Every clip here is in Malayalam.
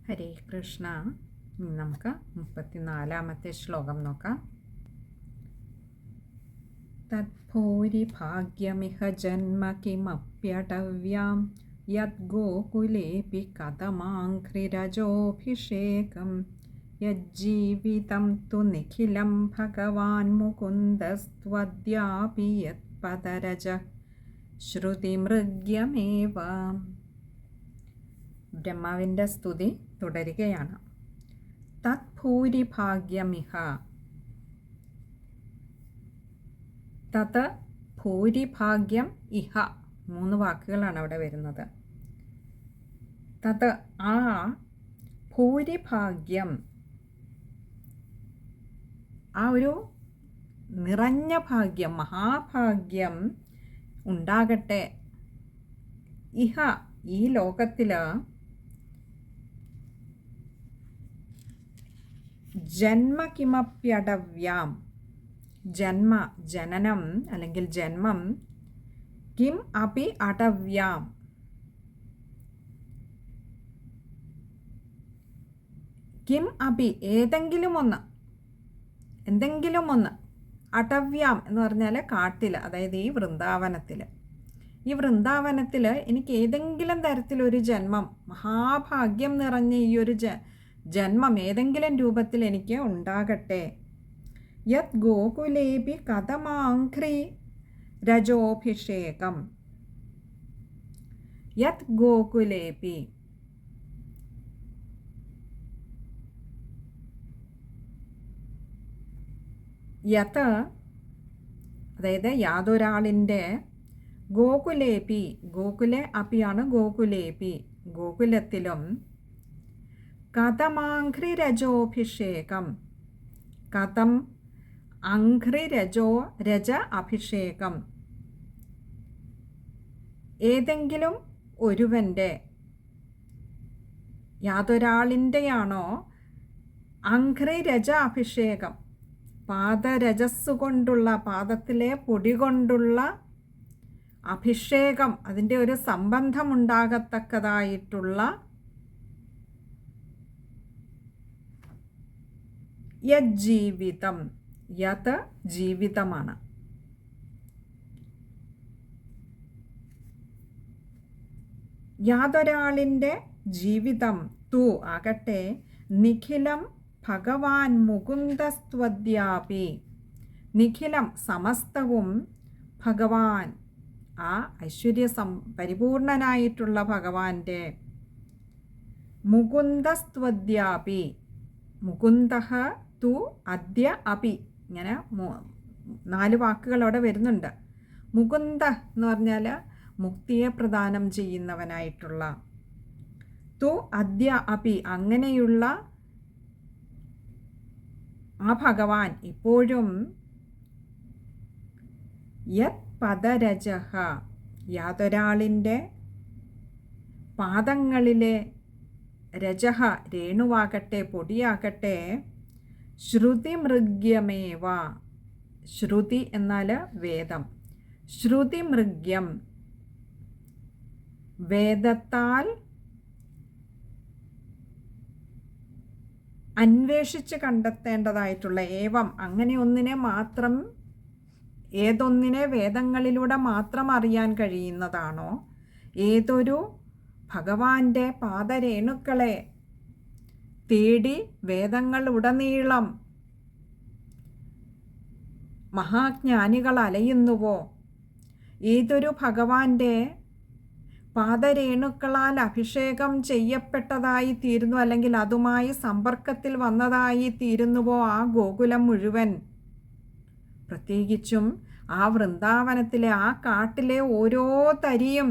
ഹരേ കൃഷ്ണ. നമുക്ക് 34-ാമത്തെ ശ്ലോകം നോക്കാം. തദ്ഭൂരി ഭാഗ്യമിഹ ജന്മ കിമപ്യടവ്യാം യദ്ഗോകുലേപി കഥമാഘ്രിരജോഭിഷേകം യജ്ജീവിതം തു നിഖിലം ഭഗവാൻ മുകുന്ദസ്ത്വദ്യാപി യത്പദരജ ശ്രുതിമൃഗ്യമേവ. ബ്രഹ്മാവിൻ്റെ സ്തുതി തുടരുകയാണ്. തത്ഭൂരിഭാഗ്യമിഹ. തത് ഭൂരിഭാഗ്യം ഇഹ. 3 വാക്കുകളാണ് അവിടെ വരുന്നത്. തത് ആ ഭൂരിഭാഗ്യം, ആ ഒരു നിറഞ്ഞ ഭാഗ്യം, മഹാഭാഗ്യം ഉണ്ടാകട്ടെ. ഇഹ ഈ ലോകത്തിൽ ജന്മ കിമപ്യടവ്യാം, ജന്മ ജനനം അല്ലെങ്കിൽ ജന്മം, കിം അപി അടവ്യാം കിം അപി എന്തെങ്കിലും ഒന്ന്, അടവ്യാം എന്ന് പറഞ്ഞാൽ കാട്ടിൽ, അതായത് ഈ വൃന്ദാവനത്തിൽ എനിക്ക് ഏതെങ്കിലും തരത്തിലൊരു ജന്മം, മഹാഭാഗ്യം നിറഞ്ഞ ഈ ഒരു ജന്മം ഏതെങ്കിലും രൂപത്തിൽ എനിക്ക് ഉണ്ടാകട്ടെ. യത് ഗോകുലേപി കഥമാഘ്രി രജോഭിഷേകം. യത് ഗോകുലേപി, യത് അതായത് യാതൊരാളിൻ്റെ, ഗോകുലേപി, ഗോകുലെ അപ്പിയാണ് ഗോകുലേപി, ഗോകുലത്തിലും, കഥമാഘ്രി രജോഭിഷേകം, കഥം അഘ്രി രജ അഭിഷേകം, ഏതെങ്കിലും ഒരുവൻ്റെ, യാതൊരാളിൻ്റെയാണോ അഘ്രി രജ അഭിഷേകം, പാദരജസ്സുകൊണ്ടുള്ള, പാദത്തിലെ പൊടി കൊണ്ടുള്ള അഭിഷേകം, അതിൻ്റെ ഒരു സംബന്ധമുണ്ടാകത്തക്കതായിട്ടുള്ള യജ്ജീവിതം. യത് ജീവിതമാണ്. യാതൊരാളിൻ്റെ ജീവിതം, തു ആകട്ടെ, നിഖിലം ഭഗവാൻ മുകുന്ദസ്ത്വദ്യാപി, നിഖിലം സമസ്തവും, ഭഗവാൻ ആ പരിപൂർണനായിട്ടുള്ള ഭഗവാന്റെ, മുകുന്ദസ്ത്വദ്യാപി, മുകുന്ദഃ തു അദ്യ അപി, ഇങ്ങനെ 4 വാക്കുകൾ അവിടെ വരുന്നുണ്ട്. മുകുന്ദ എന്ന് പറഞ്ഞാൽ മുക്തിയെ പ്രദാനം ചെയ്യുന്നവനായിട്ടുള്ള, തു അദ്യ അപി അങ്ങനെയുള്ള ആ ഭഗവാൻ ഇപ്പോഴും, യത് പദരജഃ യാതൊരാളിൻ്റെ പാദങ്ങളിലെ, രജഃ രേണുവാകട്ടെ, പൊടിയാകട്ടെ, ശ്രുതിമൃഗ്യമേവ, ശ്രുതി എന്നാൽ വേദം, ശ്രുതിമൃഗ്യം വേദത്താൽ അന്വേഷിച്ച് കണ്ടെത്തേണ്ടതായിട്ടുള്ള, ഏവം അങ്ങനെ ഒന്നിനെ മാത്രം, ഏതൊന്നിനെ വേദങ്ങളിലൂടെ മാത്രം അറിയാൻ കഴിയുന്നതാണോ, ഏതൊരു ഭഗവാന്റെ പാദരേണുക്കളെ തേടി വേദങ്ങൾ ഉടനീളം മഹാജ്ഞാനികൾ അലയുന്നുവോ, ഏതൊരു ഭഗവാന്റെ പാദരേണുക്കളാൽ അഭിഷേകം ചെയ്യപ്പെട്ടതായി തീരുന്നു, അല്ലെങ്കിൽ അതുമായി സമ്പർക്കത്തിൽ വന്നതായി തീരുന്നുവോ ആ ഗോകുലം മുഴുവൻ, പ്രത്യേകിച്ചും ആ വൃന്ദാവനത്തിലെ, ആ കാട്ടിലെ ഓരോ തരിയും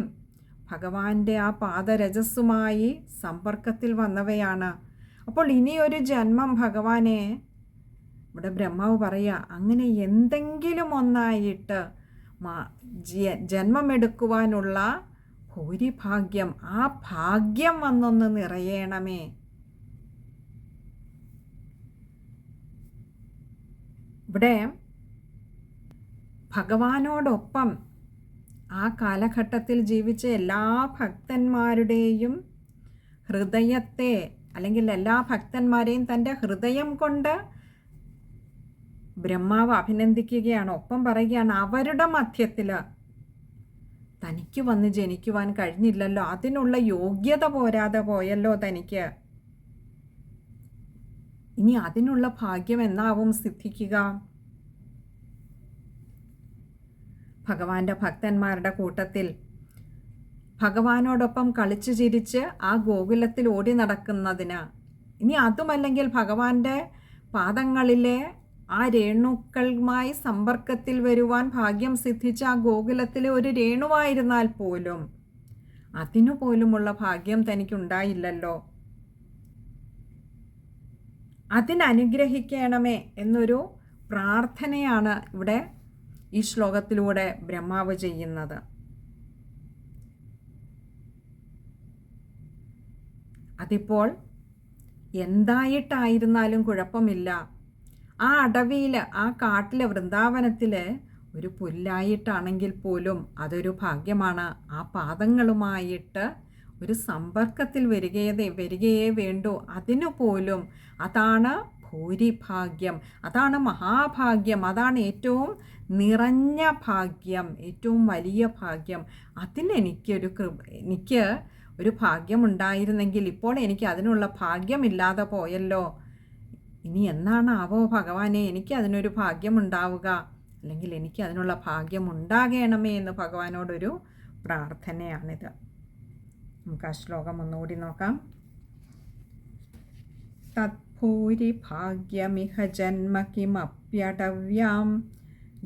ഭഗവാന്റെ ആ പാദരജസ്സുമായി സമ്പർക്കത്തിൽ വന്നവയാണ്. അപ്പോൾ ഇനിയൊരു ജന്മം ഭഗവാനെ, ഇവിടെ ബ്രഹ്മാവ് പറയുക, അങ്ങനെ എന്തെങ്കിലും ഒന്നായിട്ട് ജന്മമെടുക്കുവാനുള്ള ഭൂരിഭാഗ്യം, ആ ഭാഗ്യം വന്നൊന്ന് നിറയണമേ. ഇവിടെ ഭഗവാനോടൊപ്പം ആ കാലഘട്ടത്തിൽ ജീവിച്ച എല്ലാ ഭക്തന്മാരുടെയും ഹൃദയത്തെ അല്ലെങ്കിൽ എല്ലാ ഭക്തന്മാരെയും തൻ്റെ ഹൃദയം കൊണ്ട് ബ്രഹ്മാവ് അഭിനന്ദിക്കുകയാണ്. ഒപ്പം പറയുകയാണ്, അവരുടെ മധ്യത്തിൽ തനിക്ക് വന്ന് ജനിക്കുവാൻ കഴിഞ്ഞില്ലല്ലോ, അതിനുള്ള യോഗ്യത പോരാതെ പോയല്ലോ തനിക്ക്. ഇനി അതിനുള്ള ഭാഗ്യം എന്നാവും സിദ്ധിക്കുക? ഭഗവാന്റെ ഭക്തന്മാരുടെ കൂട്ടത്തിൽ ഭഗവാനോടൊപ്പം കളിച്ചു ചിരിച്ച് ആ ഗോകുലത്തിൽ ഓടി നടക്കുന്നതിന്, ഇനി അതുമല്ലെങ്കിൽ ഭഗവാന്റെ പാദങ്ങളിലെ ആ രേണുക്കളുമായി സമ്പർക്കത്തിൽ വരുവാൻ ഭാഗ്യം സിദ്ധിച്ച ആ ഗോകുലത്തിലെ ഒരു രേണുവായിരുന്നാൽ പോലും അതിനു പോലുമുള്ള ഭാഗ്യം തനിക്കുണ്ടായില്ലല്ലോ. അതിനനുഗ്രഹിക്കണമേ എന്നൊരു പ്രാർത്ഥനയാണ് ഇവിടെ ഈ ശ്ലോകത്തിലൂടെ ബ്രഹ്മാവ് ചെയ്യുന്നത്. അതിപ്പോൾ എന്തായിട്ടായിരുന്നാലും കുഴപ്പമില്ല. ആ അടവിയിൽ, ആ കാട്ടിലെ വൃന്ദാവനത്തിൽ ഒരു പുല്ലായിട്ടാണെങ്കിൽ പോലും അതൊരു ഭാഗ്യമാണ്. ആ പാദങ്ങളുമായിട്ട് ഒരു സമ്പർക്കത്തിൽ വരികയേ വേണ്ടൂ. അതിനു പോലും അതാണ് ഭൂരിഭാഗ്യം, അതാണ് മഹാഭാഗ്യം, അതാണ് ഏറ്റവും നിറഞ്ഞ ഭാഗ്യം, ഏറ്റവും വലിയ ഭാഗ്യം. എനിക്ക് ഒരു ഭാഗ്യമുണ്ടായിരുന്നെങ്കിൽ ഇപ്പോൾ എനിക്ക് അതിനുള്ള ഭാഗ്യമില്ലാതെ പോയല്ലോ. ഇനി എന്നാണാവോ ഭഗവാനെ എനിക്ക് അതിനൊരു ഭാഗ്യമുണ്ടാവുക, അല്ലെങ്കിൽ എനിക്ക് അതിനുള്ള ഭാഗ്യമുണ്ടാകണമേ എന്ന് ഭഗവാനോടൊരു പ്രാർത്ഥനയാണിത്. നമുക്ക് ആ ശ്ലോകം ഒന്നുകൂടി നോക്കാം. തത്ഭൂരിഭാഗ്യമിഹ ജന്മ കിമപ്യടവ്യാം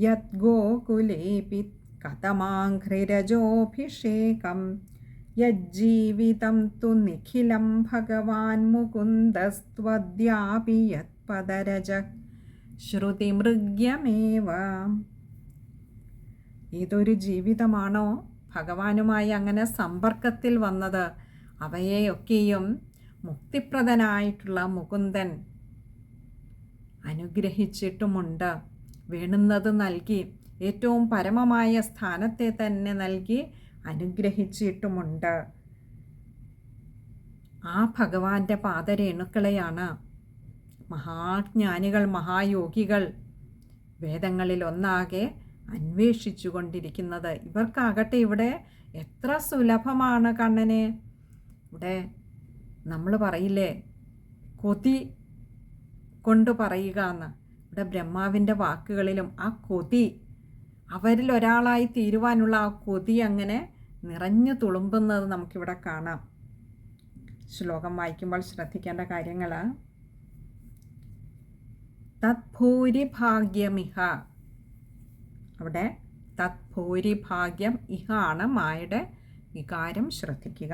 യദ്ഗോകുലേപി കഥമാഘ്രിരജോഭിഷേകം യജ്ജീവിതം തു നിഖിലം ഭഗവാൻ മുകുന്ദസ്ത്വദ്യാപി യത്പദരജ ശ്രുതിമൃഗ്യമേവ. ഏതൊരു ജീവിതമാണോ ഭഗവാനുമായി അങ്ങനെ സമ്പർക്കത്തിൽ വന്നത്, അവയെയൊക്കെയും മുക്തിപ്രദനായിട്ടുള്ള മുകുന്ദൻ അനുഗ്രഹിച്ചിട്ടുമുണ്ട്. വേണ്ടുന്നത് നൽകി, ഏറ്റവും പരമമായ സ്ഥാനത്തെ തന്നെ നൽകി അനുഗ്രഹിച്ചിട്ടുമുണ്ട്. ആ ഭഗവാന്റെ പാദരേണുക്കളെയാണ് മഹാജ്ഞാനികൾ, മഹായോഗികൾ വേദങ്ങളിൽ ഒന്നാകെ അന്വേഷിച്ചു കൊണ്ടിരിക്കുന്നത്. ഇവർക്കാകട്ടെ ഇവിടെ എത്ര സുലഭമാണ് കണ്ണനെ. ഇവിടെ നമ്മൾ പറയില്ലേ കൊതി കൊണ്ട് പറയുക എന്ന്, ഇവിടെ ബ്രഹ്മാവിൻ്റെ വാക്കുകളിലും ആ കൊതി, അവരിൽ ഒരാളായി തീരുവാനുള്ള ആ കൊതി അങ്ങനെ നിറഞ്ഞു തുളുമ്പുന്നത് നമുക്കിവിടെ കാണാം. ശ്ലോകം വായിക്കുമ്പോൾ ശ്രദ്ധിക്കേണ്ട കാര്യങ്ങൾ: തത്ഭൂരിഭാഗ്യമിഹ, അവിടെ തത്ഭൂരിഭാഗ്യം ഇഹ ആണ് മായുടെ വികാരം, ശ്രദ്ധിക്കുക.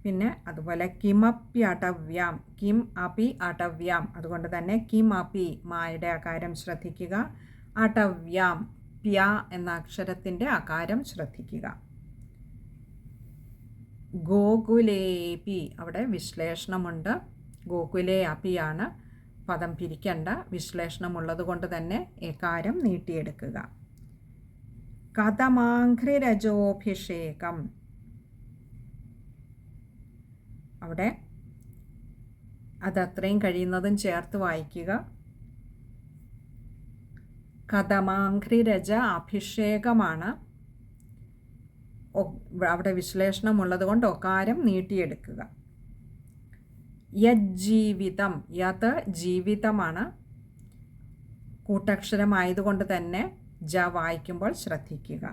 പിന്നെ അതുപോലെ കിമപ്യടവ്യാം, കിം അപി അടവ്യാം, അതുകൊണ്ട് തന്നെ കിം അപി മായുടെ ആകാരം ശ്രദ്ധിക്കുക. അടവ്യാം, പ്യ എന്ന അക്ഷരത്തിൻ്റെ ആകാരം ശ്രദ്ധിക്കുക. ഗോകുലേപി, അവിടെ വിശ്ലേഷണമുണ്ട്. ഗോകുലേ അപിയാണ്, പദം പിരിക്കേണ്ട, വിശ്ലേഷണമുള്ളത് കൊണ്ട് തന്നെ ഏകാരം നീട്ടിയെടുക്കുക. കഥമാഘ്രിരജോഭിഷേകം, അവിടെ അതത്രയും കഴിയുന്നതും ചേർത്ത് വായിക്കുക. കഥമാഘ്രിരജ അഭിഷേകമാണ്, അവിടെ വിശ്ലേഷണമുള്ളത് കൊണ്ട് ഒകാരം നീട്ടിയെടുക്കുക. യജ്ജീവിതം, യത് ജീവിതമാണ്, കൂട്ടക്ഷരമായതുകൊണ്ട് തന്നെ ജ വായിക്കുമ്പോൾ ശ്രദ്ധിക്കുക.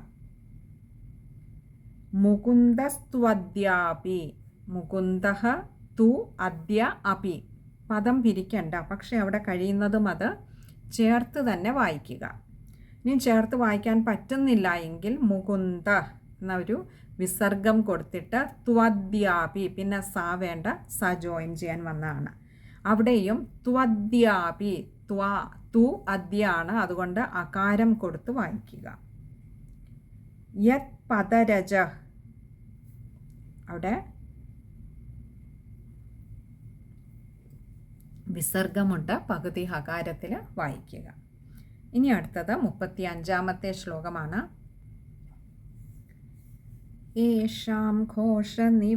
മുകുന്ദസ്ത്വദ്യാപി, മുകുന്ദഃ തു അദ്യ അപി, പദം പിരിക്കണ്ട, പക്ഷെ അവിടെ കഴിയുന്നതും അത് ചേർത്ത് തന്നെ വായിക്കുക. ഇനി ചേർത്ത് വായിക്കാൻ പറ്റുന്നില്ല എങ്കിൽ മുകുന്ദ എന്നൊരു വിസർഗം കൊടുത്തിട്ട് ത്വദ്യാപി, പിന്നെ സ വേണ്ട, സ ജോയിൻ ചെയ്യാൻ വന്നതാണ്. അവിടെയും ത്വദ്യാപി, തു അദ്യാണ്, അതുകൊണ്ട് അകാരം കൊടുത്ത് വായിക്കുക. യത് പദരജ, അവിടെ വിസർഗമുണ്ട്, പകുതി ഹകാരത്തിൽ വായിക്കുക. ഇനി അടുത്തത് 35-ാമത്തെ ശ്ലോകമാണ്. येषां घोषनिवासिनामुत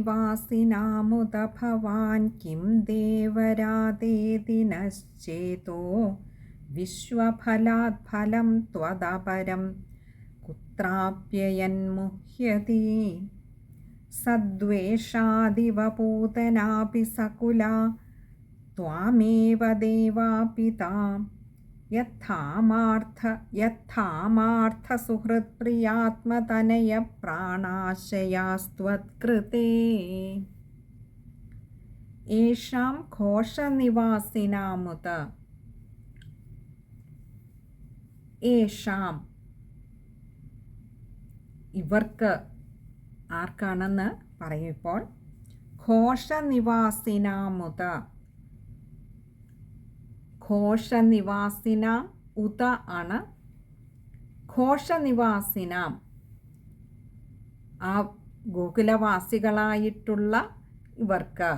भवान् किं देवरादेति नश्चेतो विश्वफलात् फलं त्वदपरं कुत्राप्ययन्मुह्यति सद्वेषादिव पूतनापि सकुला त्वामेव देवापिता यत्थामार्थसुहृत्प्रियात्मतनयप्राणाशयास्त्वत्कृते येषां घोषनिवासिनामुत येषाം ഇവർക്ക് ആർക്കാണെന്ന് പറയും. ഇപ്പോൾ ഘോഷനിവാസിനാമുത, ഘോഷനിവാസിനാം ഉത ആണ്. ഘോഷനിവാസിനാം ആ ഗോകുലവാസികളായിട്ടുള്ള ഇവർക്ക്.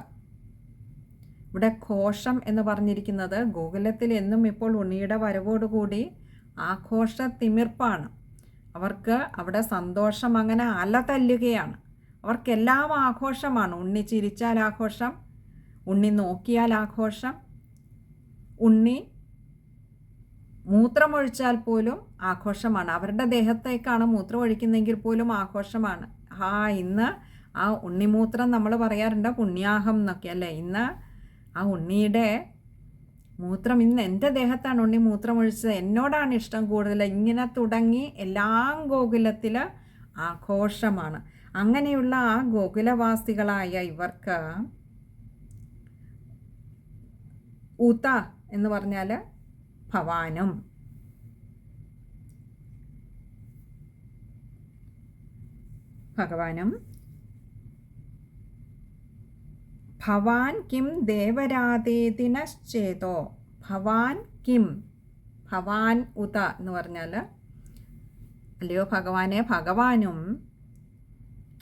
ഇവിടെ ഘോഷം എന്ന് പറഞ്ഞിരിക്കുന്നത് ഗോകുലത്തിൽ എന്നും ഇപ്പോൾ ഉണ്ണിയുടെ വരവോടുകൂടി ആഘോഷ തിമിർപ്പാണ്. അവർക്ക് അവിടെ സന്തോഷം അങ്ങനെ അലതല്ലുകയാണ്. അവർക്കെല്ലാം ആഘോഷമാണ്. ഉണ്ണി ചിരിച്ചാൽ ആഘോഷം, ഉണ്ണി നോക്കിയാൽ ആഘോഷം, ഉണ്ണി മൂത്രമൊഴിച്ചാൽ പോലും ആഘോഷമാണ്. അവരുടെ ദേഹത്തേക്കാണ് മൂത്രം ഒഴിക്കുന്നെങ്കിൽ പോലും ആഘോഷമാണ്. ഇന്ന് ആ ഉണ്ണിമൂത്രം നമ്മൾ പറയാറുണ്ട് പുണ്യാഹം എന്നൊക്കെ അല്ലേ. ഇന്ന് ആ ഉണ്ണിയുടെ മൂത്രം ഇന്ന് എൻ്റെ ദേഹത്താണ് ഉണ്ണി മൂത്രമൊഴിച്ചത്, എന്നോടാണ് ഇഷ്ടം കൂടുതൽ, ഇങ്ങനെ തുടങ്ങി എല്ലാം ഗോകുലത്തിൽ ആഘോഷമാണ്. അങ്ങനെയുള്ള ആ ഗോകുലവാസികളായ ഇവർക്ക് ഉത എന്ന് പറഞ്ഞാൽ ഭവാനും, ഭഗവാനും, ഭവാൻ കിം ദേവരാതേതി നശ്ചേതോ, ഭവാൻ കിം, ഭവാൻ ഉത എന്ന് പറഞ്ഞാൽ അല്ലയോ ഭഗവാനെ, ഭഗവാനും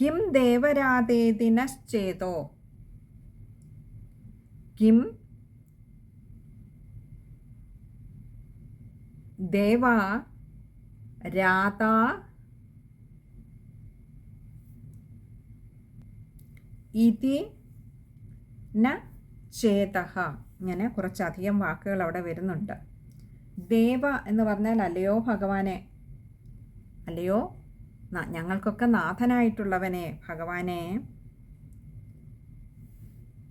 കിം ദേവരാതേതി നശ്ചേതോ, കിം ദേവ രാധ ഇതി ന ചേതഃ. ഇങ്ങനെ കുറച്ചധികം വാക്കുകൾ അവിടെ വരുന്നുണ്ട്. ദേവ എന്ന് പറഞ്ഞാൽ അല്ലയോ ഭഗവാനെ, അല്ലയോ ഞങ്ങൾക്കൊക്കെ നാഥനായിട്ടുള്ളവനെ ഭഗവാനെ.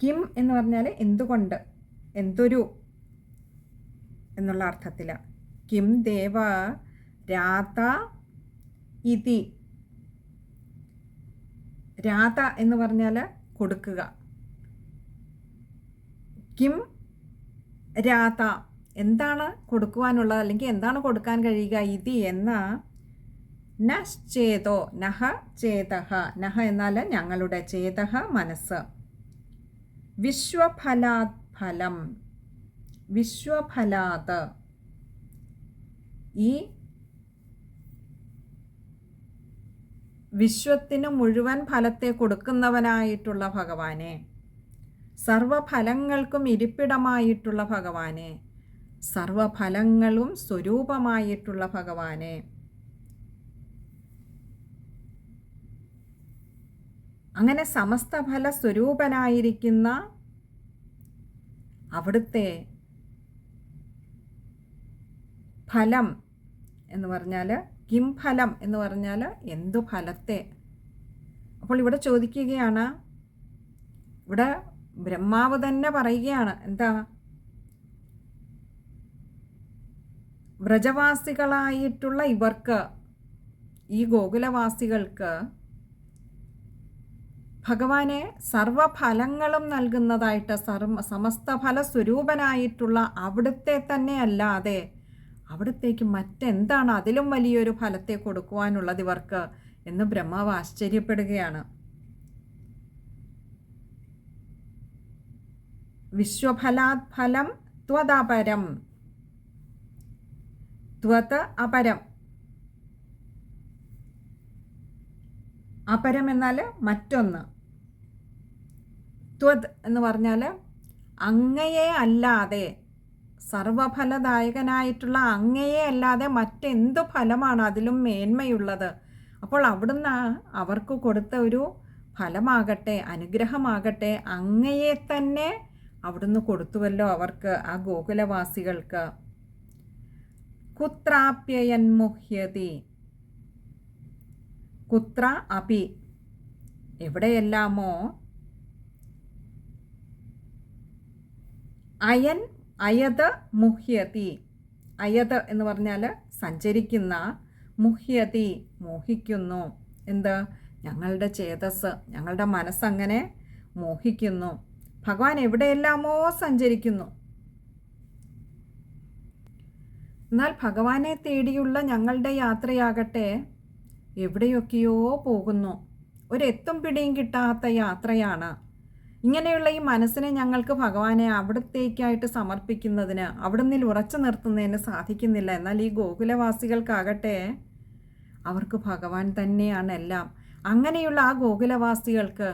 കിം എന്ന് പറഞ്ഞാൽ എന്തുകൊണ്ട്, എന്തൊരു എന്നുള്ള അർത്ഥത്തിൽ. കിം ദേവ രാധ ഇതി, രാധ എന്ന് പറഞ്ഞാൽ കൊടുക്കുക. കിം രാധ എന്താണ് കൊടുക്കുവാനുള്ളത്, അല്ലെങ്കിൽ എന്താണ് കൊടുക്കാൻ കഴിയുക. ഇതി എന്ന നശ്ചേതോ, നഹ ചേതഹ, നഹ എന്നാൽ ഞങ്ങളുടെ, ചേതഹ മനസ്സ്. വിശ്വഫലാത് ഫലം, വിശ്വഫലാത് ഈ വിശ്വത്തിന് മുഴുവൻ ഫലത്തെ കൊടുക്കുന്നവനായിട്ടുള്ള ഭഗവാനെ, സർവഫലങ്ങൾക്കും ഇരിപ്പിടമായിട്ടുള്ള ഭഗവാനെ, സർവഫലങ്ങളും സ്വരൂപമായിട്ടുള്ള ഭഗവാനെ, അങ്ങനെ സമസ്ത ഫല സ്വരൂപനായിരിക്കുന്ന അവിടുത്തെ ഫലം എന്ന് പറഞ്ഞാൽ കിം ഫലം എന്ന് പറഞ്ഞാൽ എന്തു ഫലത്തെ. അപ്പോൾ ഇവിടെ ചോദിക്കുകയാണ്, ഇവിടെ ബ്രഹ്മാവ് തന്നെ പറയുകയാണ്, എന്താ, വ്രജവാസികളായിട്ടുള്ള ഇവർക്ക്, ഈ ഗോകുലവാസികൾക്ക് ഭഗവാനെ സർവഫലങ്ങളും നൽകുന്നതായിട്ട്, സമസ്ത ഫല സ്വരൂപനായിട്ടുള്ള അവിടുത്തെ തന്നെ അല്ലാതെ അവിടത്തേക്ക് മറ്റെന്താണ് അതിലും വലിയൊരു ഫലത്തെ കൊടുക്കുവാനുള്ളത് ഇവർക്ക് എന്ന് ബ്രഹ്മാവ് ആശ്ചര്യപ്പെടുകയാണ്. വിശ്വഫലാത് ഫലം ത്വദപരം, ത്വത് അപരം, അപരം എന്നാൽ മറ്റൊന്ന്, ത്വത് എന്ന് പറഞ്ഞാൽ അങ്ങയെ അല്ലാതെ, സർവഫലദായകനായിട്ടുള്ള അങ്ങയെ അല്ലാതെ മറ്റെന്തു ഫലമാണ് അതിലും മേന്മയുള്ളത്, അപ്പോൾ അവിടുന്ന് അവർക്ക് കൊടുത്ത ഒരു ഫലമാകട്ടെ, അനുഗ്രഹമാകട്ടെ, അങ്ങയെ തന്നെ അവിടുന്ന് കൊടുത്തുവല്ലോ അവർക്ക്, ആ ഗോകുലവാസികൾക്ക്. കുത്രാപ്യയന്മുഹ്യതി, കുത്ര അപി, എവിടെയെല്ലാമോ, അയത് മുഹ്യതി, അയത് എന്ന് പറഞ്ഞാൽ സഞ്ചരിക്കുന്ന, മുഹ്യതി മോഹിക്കുന്നു. എന്ത്? ഞങ്ങളുടെ ചേതസ്, ഞങ്ങളുടെ മനസ്സങ്ങനെ മോഹിക്കുന്നു. ഭഗവാൻ എവിടെയെല്ലാമോ സഞ്ചരിക്കുന്നു. എന്നാൽ ഭഗവാനെ തേടിയുള്ള ഞങ്ങളുടെ യാത്രയാകട്ടെ എവിടെയൊക്കെയോ പോകുന്നു. ഒരെത്തും പിടിയും കിട്ടാത്ത യാത്രയാണ്. ഇങ്ങനെയുള്ള ഈ മനസ്സിനെ ഞങ്ങൾക്ക് ഭഗവാനെ അവിടത്തേക്കായിട്ട് സമർപ്പിക്കുന്നതിന്, അവിടുന്ന് ഉറച്ചു നിർത്തുന്നതിന് സാധിക്കുന്നില്ല. എന്നാൽ ഈ ഗോകുലവാസികൾക്കാകട്ടെ അവർക്ക് ഭഗവാൻ തന്നെയാണ് എല്ലാം. അങ്ങനെയുള്ള ആ ഗോകുലവാസികൾക്ക്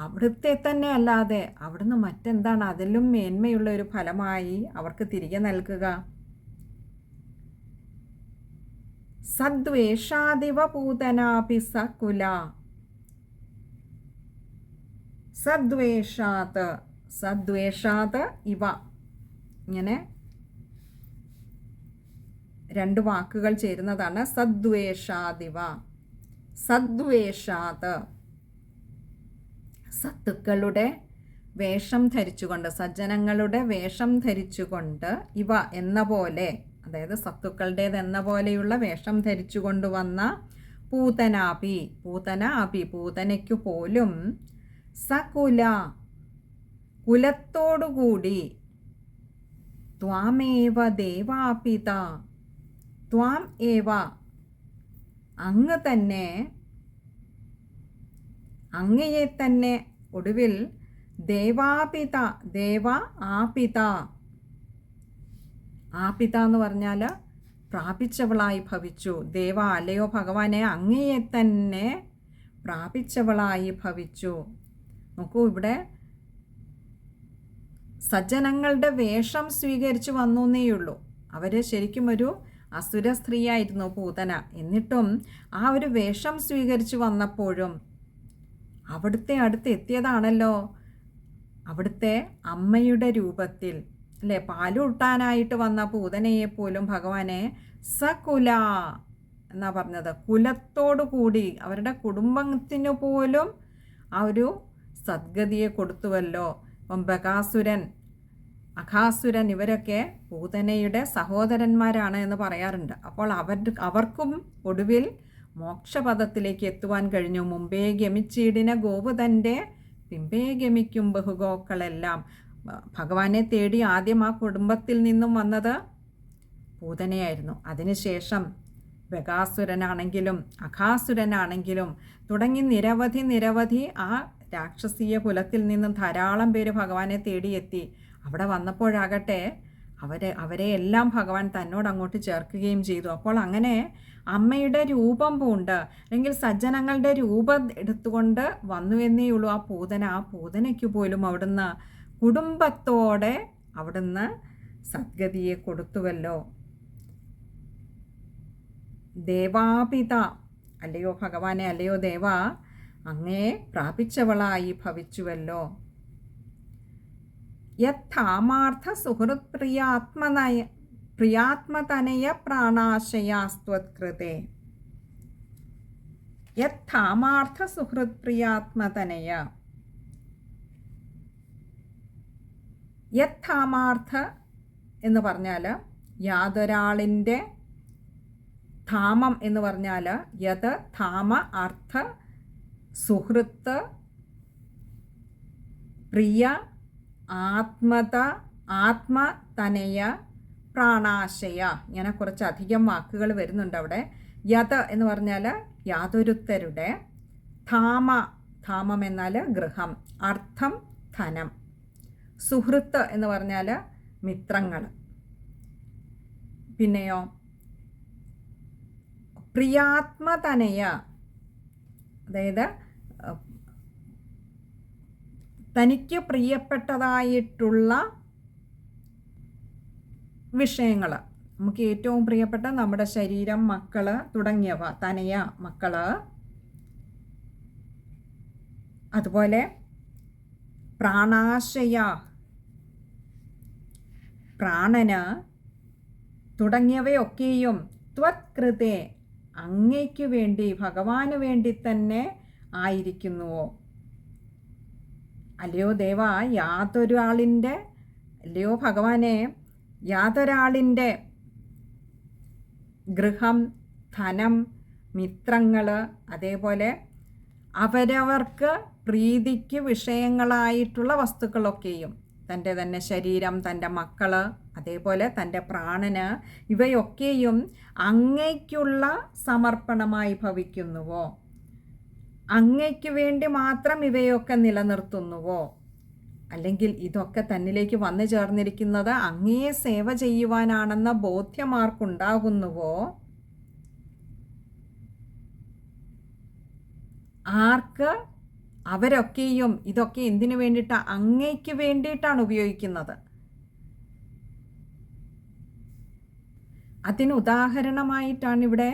അവിടുത്തെ തന്നെ അല്ലാതെ അവിടുന്ന് മറ്റെന്താണ് അതിലും മേന്മയുള്ള ഒരു ഫലമായി അവർക്ക് തിരികെ നൽകുക? സദ്വേഷാദിവ പൂതനാപി സകുല, സദ്വേഷാത്, സദ്വേഷാത് ഇവ, ഇങ്ങനെ രണ്ട് വാക്കുകൾ ചേരുന്നതാണ് സദ്വേഷാദിവ. സദ്വേഷാത്, സത്തുക്കളുടെ വേഷം ധരിച്ചുകൊണ്ട്, സജ്ജനങ്ങളുടെ വേഷം ധരിച്ചുകൊണ്ട്, ഇവ എന്ന പോലെ, അതായത് സത്തുക്കളുടേതെന്ന പോലെയുള്ള വേഷം ധരിച്ചു കൊണ്ടുവന്ന പൂതനാപി, പൂതന അപി, പൂതനയ്ക്കു പോലും, സകുല കുലത്തോടുകൂടി, ത്വാമേവ ദേവാപിത, ത്വാം ഏവ അങ്ങ് തന്നെ, അങ്ങയെ തന്നെ, ഒടുവിൽ ദേവാപിത, ദേവ ആപിത, ആപിത എന്ന് പറഞ്ഞാൽ പ്രാപിച്ചവളായി ഭവിച്ചു. ദേവ, അല്ലയോ ഭഗവാനെ, അങ്ങയെ തന്നെ പ്രാപിച്ചവളായി ഭവിച്ചു. നോക്കൂ, ഇവിടെ സജ്ജനങ്ങളുടെ വേഷം സ്വീകരിച്ചു വന്നു എന്നേയുള്ളൂ. അവർ ശരിക്കും ഒരു അസുര സ്ത്രീയായിരുന്നു പൂതന. എന്നിട്ടും ആ ഒരു വേഷം സ്വീകരിച്ചു വന്നപ്പോഴും അവിടുത്തെ അടുത്ത് എത്തിയതാണല്ലോ, അവിടുത്തെ അമ്മയുടെ രൂപത്തിൽ, അല്ലേ? പാലൂട്ടാനായിട്ട് വന്ന പൂതനയെപ്പോലും ഭഗവാനെ സകുല എന്നാ പറഞ്ഞത്. കുലത്തോടു കൂടി, അവരുടെ കുടുംബത്തിനു പോലും ആ ഒരു സദ്ഗതിയെ കൊടുത്തുവല്ലോ. ഇപ്പം ബകാസുരൻ, അഘാസുരൻ, ഇവരൊക്കെ പൂതനയുടെ സഹോദരന്മാരാണ് എന്ന് പറയാറുണ്ട്. അപ്പോൾ അവർക്കും ഒടുവിൽ മോക്ഷപദത്തിലേക്ക് എത്തുവാൻ കഴിഞ്ഞു. മുമ്പേ ഗമിച്ചീടിന ഗോപുതൻ്റെ പിമ്പേ ഗമിക്കും ബഹുഗോക്കളെല്ലാം. ഭഗവാനെ തേടി ആദ്യം ആ കുടുംബത്തിൽ നിന്നും വന്നത് പൂതനയായിരുന്നു. അതിനുശേഷം ബകാസുരനാണെങ്കിലും അഘാസുരനാണെങ്കിലും തുടങ്ങി നിരവധി ആ രാക്ഷസീയ കുലത്തിൽ നിന്നും ധാരാളം പേര് ഭഗവാനെ തേടിയെത്തി. അവിടെ വന്നപ്പോഴാകട്ടെ അവരെ എല്ലാം ഭഗവാൻ തന്നോട് അങ്ങോട്ട് ചേർക്കുകയും ചെയ്തു. അപ്പോൾ അങ്ങനെ അമ്മയുടെ രൂപം പൂണ്ട്, അല്ലെങ്കിൽ സജ്ജനങ്ങളുടെ രൂപം എടുത്തുകൊണ്ട് വന്നു എന്നേ ഉള്ളൂ ആ പൂതന. ആ പൂതനയ്ക്ക് പോലും അവിടുന്ന് കുടുംബത്തോടെ അവിടുന്ന് സദ്ഗതിയെ കൊടുത്തുവല്ലോ. ദേവാപിത, അല്ലയോ ഭഗവാനെ, അല്ലയോ ദേവ, അങ്ങേ പ്രാപിച്ചവളായി ഭവിച്ചുവല്ലോ. യഥാമാർത്ഥ സുഹൃത് പ്രിയാത്മതനയ പ്രാണാശയാസ്ത്വത്കൃതേ. യഥാമാർത്ഥ സുഹൃത് പ്രിയാത്മതനയ. യഥാമാർത്ഥ എന്ന് പറഞ്ഞാൽ യാതൊരാളിൻ്റെ, ധാമം എന്ന് പറഞ്ഞാൽ യത്, ധാമ, അർത്ഥ, സുഹൃത്ത്, പ്രിയ, ആത്മത, ആത്മതനയ, പ്രാണാശയ, ഇങ്ങനെ കുറച്ചധികം വാക്കുകൾ വരുന്നുണ്ട് അവിടെ. യത് എന്ന് പറഞ്ഞാൽ യാതൊരുത്തരുടെ, ധാമ, ധാമം എന്നാൽ ഗൃഹം, അർത്ഥം ധനം, സുഹൃത്ത് എന്ന് പറഞ്ഞാൽ മിത്രങ്ങൾ, പിന്നെയോ പ്രിയാത്മതനയ, അതായത് തനിക്ക് പ്രിയപ്പെട്ടതായിട്ടുള്ള വിഷയങ്ങൾ, നമുക്ക് ഏറ്റവും പ്രിയപ്പെട്ട നമ്മുടെ ശരീരം, മക്കള് തുടങ്ങിയവ, തനയ, മക്കള്. അതുപോലെ പ്രാണാശയ, പ്രാണന് തുടങ്ങിയവയൊക്കെയും ത്വത്കൃതേ അങ്ങയ്ക്ക് വേണ്ടി, ഭഗവാന് വേണ്ടി തന്നെ ആയിരിക്കുന്നുവോ? അല്ലയോ ദേവ, യാതൊരാളിൻ്റെ, അല്ലയോ ഭഗവാനെ, യാതൊരാളിൻ്റെ ഗൃഹം, ധനം, മിത്രങ്ങൾ, അതേപോലെ അവരവർക്ക് പ്രീതിക്ക് വിഷയങ്ങളായിട്ടുള്ള വസ്തുക്കളൊക്കെയും, തൻ്റെ തന്നെ ശരീരം, തൻ്റെ മക്കൾ, അതേപോലെ തൻ്റെ പ്രാണന്, ഇവയൊക്കെയും അങ്ങയ്ക്കുള്ള സമർപ്പണമായി ഭവിക്കുന്നുവോ? അങ്ങയ്ക്ക് വേണ്ടി മാത്രം ഇവയൊക്കെ നിലനിർത്തുന്നുവോ? അല്ലെങ്കിൽ ഇതൊക്കെ തന്നിലേക്ക് വന്നു ചേർന്നിരിക്കുന്നത് അങ്ങയെ സേവ ചെയ്യുവാനാണെന്ന ബോധ്യമാർക്കുണ്ടാകുന്നുവോ? ആർക്ക്? അവരൊക്കെയും ഇതൊക്കെ എന്തിനു വേണ്ടിയിട്ടാണ്? അങ്ങയ്ക്ക് വേണ്ടിയിട്ടാണ് ഉപയോഗിക്കുന്നത്. അതിന് ഉദാഹരണമായിട്ടാണ് ഇവിടെ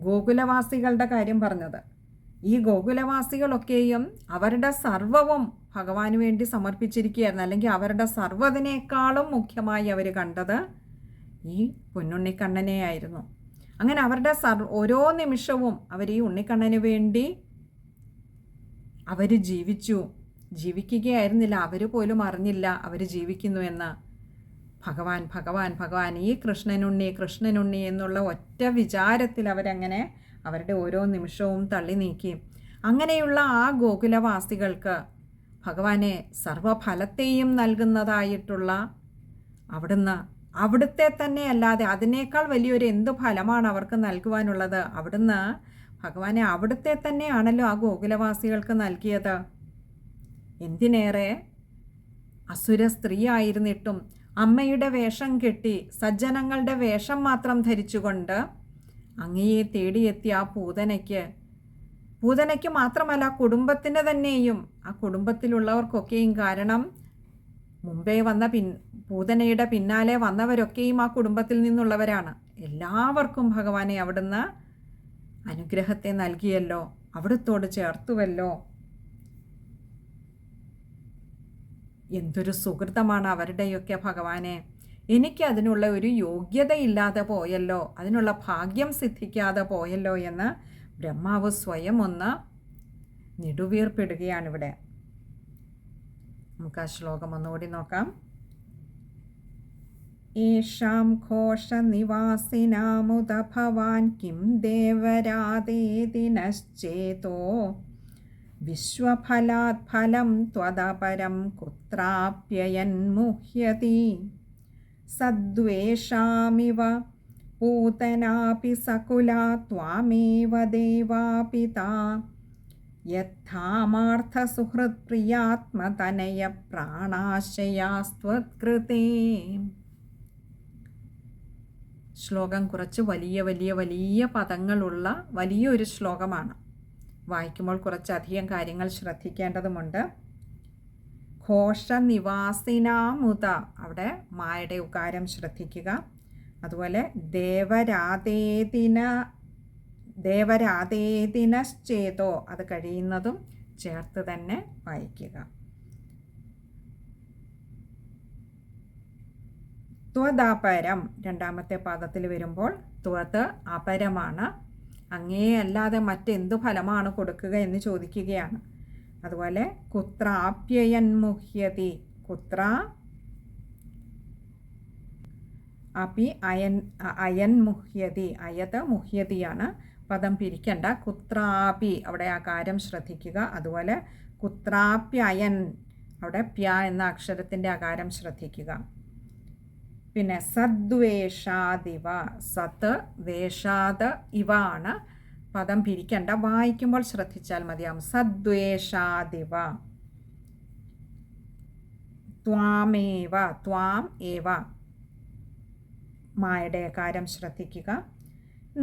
ഗോകുലവാസികളുടെ കാര്യം പറഞ്ഞത്. ഈ ഗോകുലവാസികളൊക്കെയും അവരുടെ സർവവും ഭഗവാന് വേണ്ടി സമർപ്പിച്ചിരിക്കുകയായിരുന്നു. അല്ലെങ്കിൽ അവരുടെ സർവ്വതിനേക്കാളും മുഖ്യമായി അവർ കണ്ടത് ഈ പൊന്നുണ്ണിക്കണ്ണനെയായിരുന്നു. അങ്ങനെ അവരുടെ ഓരോ നിമിഷവും അവർ ഈ ഉണ്ണിക്കണ്ണന് വേണ്ടി അവർ ജീവിക്കുകയായിരുന്നില്ല. അവർ പോലും അറിഞ്ഞില്ല അവർ ജീവിക്കുന്നു എന്ന്. ഭഗവാൻ ഭഗവാൻ ഭഗവാൻ, ഈ കൃഷ്ണനുണ്ണി എന്നുള്ള ഒറ്റ വിചാരത്തിൽ അവരങ്ങനെ അവരുടെ ഓരോ നിമിഷവും തള്ളി നീക്കി. അങ്ങനെയുള്ള ആ ഗോകുലവാസികൾക്ക് ഭഗവാനെ സർവഫലത്തെയും നൽകുന്നതായിട്ടുള്ള അവിടുത്തെ തന്നെ അല്ലാതെ അതിനേക്കാൾ വലിയൊരു എന്ത് ഫലമാണ് അവർക്ക് നൽകുവാനുള്ളത്? അവിടുന്ന് ഭഗവാനെ അവിടുത്തെ തന്നെയാണല്ലോ ആ ഗോകുലവാസികൾക്ക് നൽകിയത്. എന്തിനേറെ, അസുര സ്ത്രീ ആയിരുന്നിട്ടും അമ്മയുടെ വേഷം കെട്ടി, സജ്ജനങ്ങളുടെ വേഷം മാത്രം ധരിച്ചുകൊണ്ട് അങ്ങയെ തേടിയെത്തിയ ആ പൂതനയ്ക്ക് മാത്രമല്ല, കുടുംബത്തിന് തന്നെയും, ആ കുടുംബത്തിലുള്ളവർക്കൊക്കെയും, കാരണം മുമ്പേ വന്ന പൂതനയുടെ പിന്നാലെ വന്നവരൊക്കെയും ആ കുടുംബത്തിൽ നിന്നുള്ളവരാണ്. എല്ലാവർക്കും ഭഗവാനെ അവിടുന്ന് അനുഗ്രഹത്തെ നൽകിയല്ലോ, അവിടുത്തോട് ചേർത്തുവല്ലോ. എന്തൊരു സുഹൃതമാണ് അവരുടെയൊക്കെ ഭഗവാനെ. എനിക്ക് അതിനുള്ള ഒരു യോഗ്യതയില്ലാതെ പോയല്ലോ, അതിനുള്ള ഭാഗ്യം സിദ്ധിക്കാതെ പോയല്ലോ എന്ന് ബ്രഹ്മാവ് സ്വയം ഒന്ന് നെടുവീർപ്പിടുകയാണിവിടെ. നമുക്ക് ആ ശ്ലോകം ഒന്നുകൂടി നോക്കാം. ഏഷാം ഘോഷനിവാസിനാമുദ ഭവാൻ കിം ദേവരാദേതി നശ്ചേതോ വിശ്വഫലാത് ഫലം ത്വദപരം കുത്രാപ്യയന്മുഹ്യതി സദ്വേഷാമിവ പൂതനാപി സകുലാ ത്വാമേവ ദേവാപിതാ യഥാമാർത്ഥസുഹൃത്പ്രിയാത്മതനയ പ്രാണാശയാസ്ത്വത്കൃതേ. ശ്ലോകം കുറച്ച് വലിയ പദങ്ങളുള്ള വലിയൊരു ശ്ലോകമാണ്. വായിക്കുമ്പോൾ കുറച്ചധികം കാര്യങ്ങൾ ശ്രദ്ധിക്കേണ്ടതുമുണ്ട്. ഘോഷനിവാസിനാമുത, അവിടെ മായുടെ ഉകാരം ശ്രദ്ധിക്കുക. അതുപോലെ ദേവരാദേതിനശ്ചേതോ, അത് കഴിയുന്നതും ചേർത്ത് തന്നെ വായിക്കുക. ത്വദപരം രണ്ടാമത്തെ പാദത്തിൽ വരുമ്പോൾ ത്വത് അപരമാണ്. അങ്ങേ അല്ലാതെ മറ്റെന്തു ഫലമാണ് കൊടുക്കുക എന്ന് ചോദിക്കുകയാണ്. അതുപോലെ കുത്രാപ്യയന്മുഹ്യതി, കുത്ര അപി അയൻമുഹ്യതി, അയത് മുഹ്യതിയാണ്. പദം പിരിക്കണ്ട. കുത്രാപി, അവിടെ ആ കാര്യം ശ്രദ്ധിക്കുക. അതുപോലെ കുത്രാപ്യയൻ, അവിടെ പ്യ എന്ന അക്ഷരത്തിൻ്റെ അകാരം ശ്രദ്ധിക്കുക. പിന്നെ സദ്വേഷാദിവ, സത് വേഷാദ് ഇവ ആണ്. പദം പിരിക്കണ്ട, വായിക്കുമ്പോൾ ശ്രദ്ധിച്ചാൽ മതിയാവും. സദ്വേഷാദിവ, ത്വാമേവ, ത്വാം ഏവ, മായുടെ കാര്യം ശ്രദ്ധിക്കുക.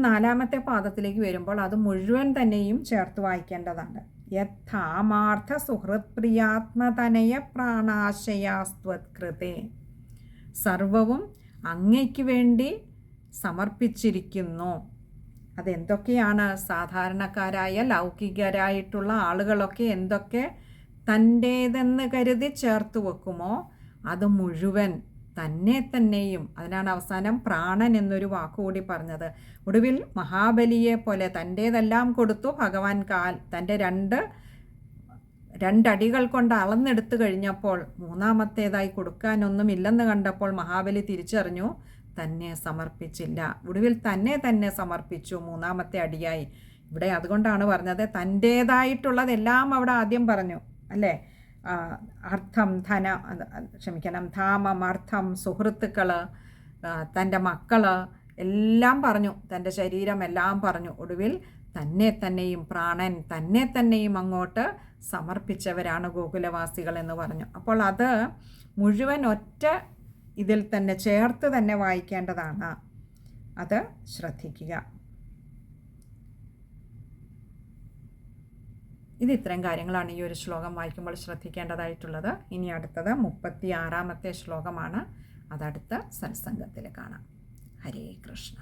നാലാമത്തെ പാദത്തിലേക്ക് വരുമ്പോൾ അത് മുഴുവൻ തന്നെയും ചേർത്ത് വായിക്കേണ്ടതാണ്. യഥാമാർത്ഥ സുഹൃത്പ്രിയാത്മതനയ പ്രാണാശയാസ്ത്വത്കൃതേ, സർവവും അങ്ങയ്ക്ക് വേണ്ടി സമർപ്പിച്ചിരിക്കുന്നു. അതെന്തൊക്കെയാണ്? സാധാരണക്കാരായ ലൗകികരായിട്ടുള്ള ആളുകളൊക്കെ എന്തൊക്കെ തൻ്റേതെന്ന് കരുതി ചേർത്ത് വെക്കുമോ അത് മുഴുവൻ തന്നെ തന്നെയും, അതിനാണ് അവസാനം പ്രാണൻ എന്നൊരു വാക്കുകൂടി പറഞ്ഞത്. ഒടുവിൽ മഹാബലിയെ പോലെ തൻ്റേതെല്ലാം കൊടുത്തു ഭഗവാൻ തൻ്റെ രണ്ടടികൾ കൊണ്ട് അളന്നെടുത്തു കഴിഞ്ഞപ്പോൾ മൂന്നാമത്തേതായി കൊടുക്കാനൊന്നുമില്ലെന്ന് കണ്ടപ്പോൾ മഹാബലി തിരിച്ചറിഞ്ഞു, തന്നെ സമർപ്പിച്ചില്ല. ഒടുവിൽ തന്നെ സമർപ്പിച്ചു മൂന്നാമത്തെ അടിയായി. ഇവിടെ അതുകൊണ്ടാണ് പറഞ്ഞത് തൻ്റേതായിട്ടുള്ളതെല്ലാം അവിടെ ആദ്യം പറഞ്ഞു അല്ലേ. അർത്ഥം, ധാമം, അർത്ഥം, സുഹൃത്തുക്കൾ, തൻ്റെ മക്കൾ എല്ലാം പറഞ്ഞു, തൻ്റെ ശരീരം എല്ലാം പറഞ്ഞു. ഒടുവിൽ തന്നെയും പ്രാണൻ തന്നെയും അങ്ങോട്ട് സമർപ്പിച്ചവരാണ് ഗോകുലവാസികൾ എന്ന് പറഞ്ഞു. അപ്പോൾ അത് മുഴുവൻ ഒറ്റ ഇതിൽ തന്നെ ചേർത്ത് തന്നെ വായിക്കേണ്ടതാണ്. അത് ശ്രദ്ധിക്കുക. ഇത് ഇത്തരം കാര്യങ്ങളാണ് ഈ ഒരു ശ്ലോകം വായിക്കുമ്പോൾ ശ്രദ്ധിക്കേണ്ടതായിട്ടുള്ളത്. ഇനി അടുത്തത് 36-ാമത്തെ ശ്ലോകമാണ്. അതടുത്ത സത്സംഗത്തിൽ കാണാം. ഹരേ കൃഷ്ണ.